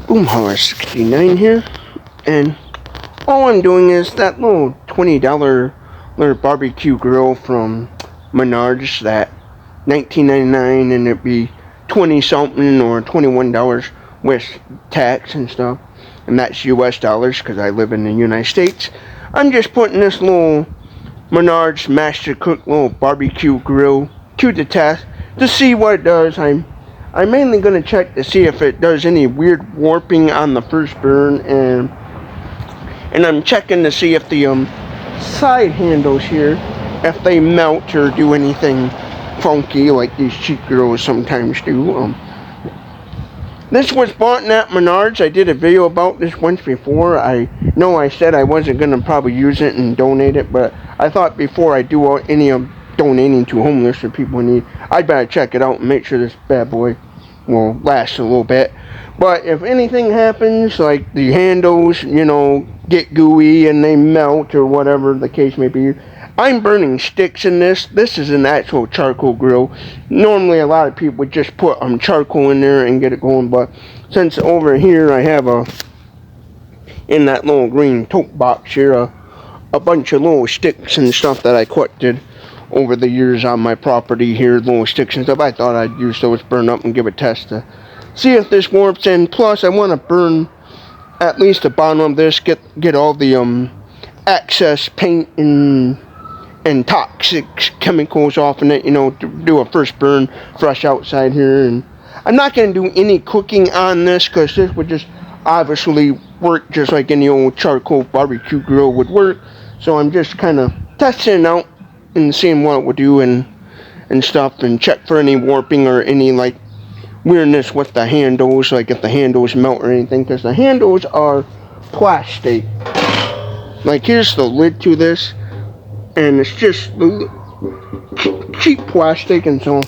Boomhauer69 here, and all I'm doing is that little $20 barbecue grill from Menards, that $19.99, and it'd be 20 something or $21 with tax and stuff, and that's US dollars because I live in the United States. I'm just putting this little Menards Mastercook little barbecue grill to the test to see what it does. I'm mainly going to check to see if it does any weird warping on the first burn, and I'm checking to see if the side handles here, if they melt or do anything funky like these cheap grills sometimes do. This was bought at Menards. I did a video about this once before. I know I said I wasn't going to probably use it and donate it, but I thought before I do any donating to homeless or people in need, I'd better check it out and make sure this bad boy will last a little bit. But if anything happens, like the handles, get gooey and they melt or whatever the case may be, I'm burning sticks in this. This is an actual charcoal grill. Normally a lot of people would just put charcoal in there and get it going, but since over here I have in that little green tote box here, a bunch of little sticks and stuff that I collected over the years on my property here, little sticks and stuff. I thought I'd use those, burn up, and give a test to see if this warps. And plus I want to burn at least the bottom of this, get all the excess paint and toxic chemicals off in it, to do a first burn fresh outside here. And I'm not going to do any cooking on this because this would just obviously work just like any old charcoal barbecue grill would work. So I'm just kind of testing it out and seeing what it would do and stuff, and check for any warping or any like weirdness with the handles, like if the handles melt or anything, because the handles are plastic. Like here's the lid to this, and it's just cheap plastic, and so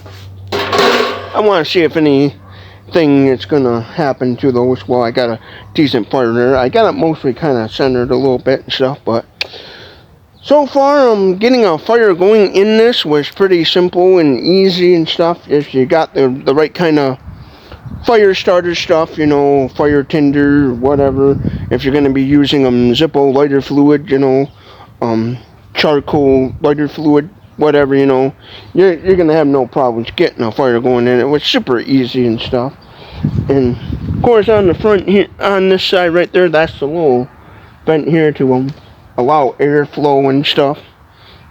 I want to see if anything is gonna happen to those. Well, I got a decent fire there. I got it mostly kind of centered a little bit and stuff, but so far getting a fire going in this was pretty simple and easy and stuff. If you got the right kind of fire starter stuff, fire tinder, whatever. If you're going to be using Zippo lighter fluid, charcoal lighter fluid, whatever, you're going to have no problems getting a fire going in it. It was super easy and stuff. And of course on the front here, on this side right there, that's the little vent here to allow airflow and stuff,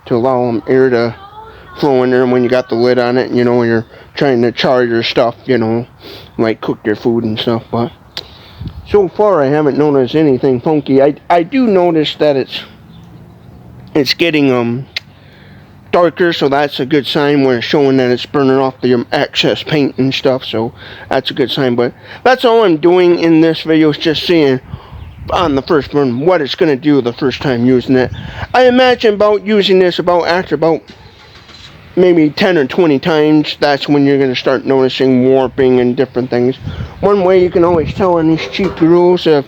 to allow air to flow in there when you got the lid on it, when you're trying to char your stuff, like cook your food and stuff. But so far I haven't noticed anything funky. I do notice that it's getting darker, so that's a good sign. Where it's showing that it's burning off the excess paint and stuff, so that's a good sign. But that's all I'm doing in this video, is just seeing on the first burn what it's going to do the first time using it. I imagine about using this after about maybe 10 or 20 times, that's when you're going to start noticing warping and different things. One way you can always tell on these cheap grills if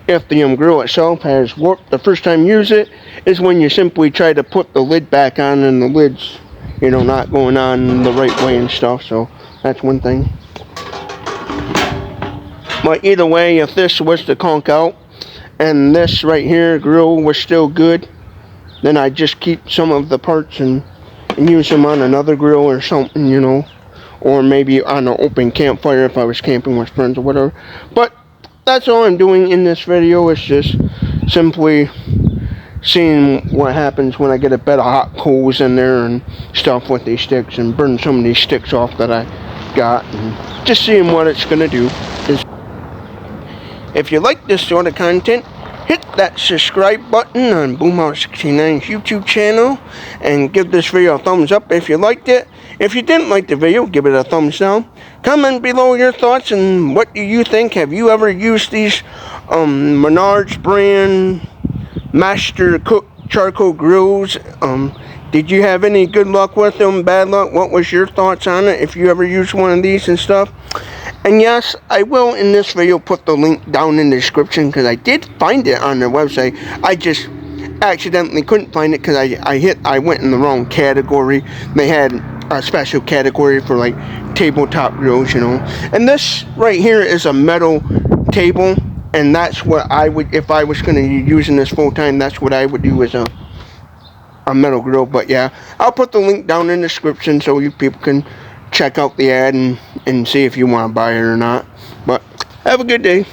the grill itself has warped the first time you use it is when you simply try to put the lid back on and the lid's not going on the right way and stuff. So that's one thing. But either way, if this was to conk out and this right here grill was still good, then I just keep some of the parts and use them on another grill or something, or maybe on an open campfire if I was camping with friends or whatever. But that's all I'm doing in this video, is just simply seeing what happens when I get a bed of hot coals in there and stuff with these sticks, and burn some of these sticks off that I got, and just seeing what it's gonna do. If you like this sort of content, hit that subscribe button on Boomhauer69's YouTube channel, and give this video a thumbs up if you liked it. If you didn't like the video, give it a thumbs down. Comment below your thoughts and what do you think. Have you ever used these Menards brand Mastercook Charcoal Grills? Did you have any good luck with them, bad luck? What was your thoughts on it if you ever used one of these and stuff? And yes, I will in this video put the link down in the description, because I did find it on their website. I just accidentally couldn't find it because I went in the wrong category. They had a special category for like tabletop grills, And this right here is a metal table, and that's what I would, if I was going to be using this full time, that's what I would do as a metal grill. But yeah, I'll put the link down in the description so you people can check out the ad and see if you want to buy it or not. But have a good day.